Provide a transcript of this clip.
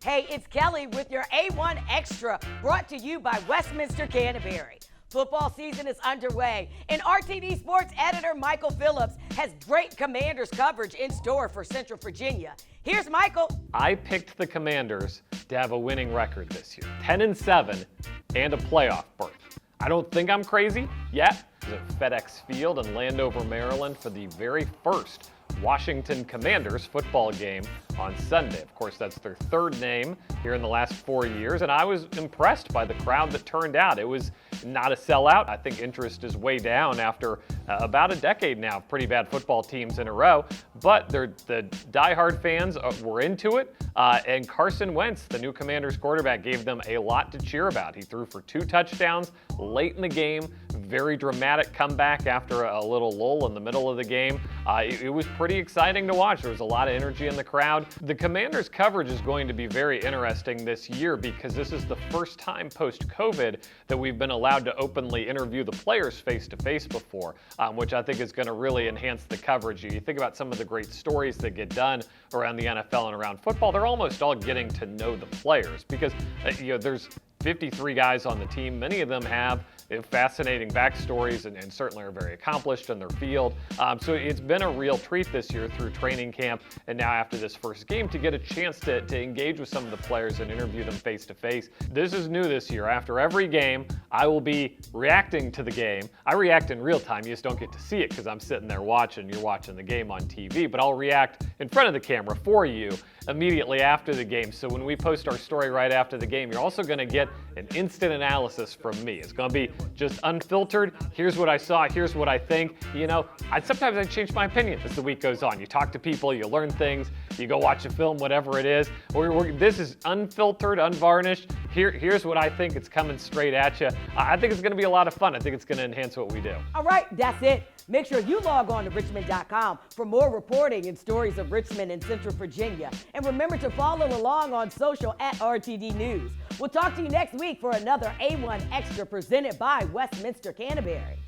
Hey, it's Kelly with your A1 Extra, brought to you by Westminster Canterbury. Football season is underway, and RTD Sports editor Michael Phillips has great Commanders coverage in store for Central Virginia. Here's Michael. I picked the Commanders to have a winning record this year, 10-7, and a playoff berth. I don't think I'm crazy yet. It's at FedEx Field in Landover, Maryland for the very first Washington Commanders football game on Sunday. Of course, that's their third name here in the last 4 years, and I was impressed by the crowd that turned out. It was not a sellout. I think interest is way down after about a decade now of pretty bad football teams in a row, but the diehard fans were into it, and Carson Wentz, the new Commanders quarterback, gave them a lot to cheer about. He threw for 2 touchdowns late in the game, very dramatic comeback after a little lull in the middle of the game. It was pretty exciting to watch. There was a lot of energy in the crowd. The Commanders' coverage is going to be very interesting this year because this is the first time post-COVID that we've been allowed to openly interview the players face-to-face before, which I think is going to really enhance the coverage. You think about some of the great stories that get done around the NFL and around football, they're almost all getting to know the players because there's 53 guys on the team. Many of them have fascinating backstories and certainly are very accomplished in their field. So it's been a real treat this year through training camp and now after this first game to get a chance to engage with some of the players and interview them face to face. This is new this year. After every game, I will be reacting to the game. I react in real time. You just don't get to see it because I'm sitting there watching. You're watching the game on TV, but I'll react in front of the camera for you immediately after the game. So when we post our story right after the game, you're also going to get an instant analysis from me. It's going to be just unfiltered. Here's what I saw. Here's what I think. Sometimes I change my opinion as the week goes on. You talk to people, you learn things, you go watch a film, whatever it is. This is unfiltered, unvarnished. Here's what I think. It's coming straight at you. I think it's going to be a lot of fun. I think it's going to enhance what we do. All right, that's it. Make sure you log on to richmond.com for more reporting and stories of Richmond and Central Virginia. And remember to follow along on social at RTD News. We'll talk to you next week for another A1 Extra presented by Westminster Canterbury.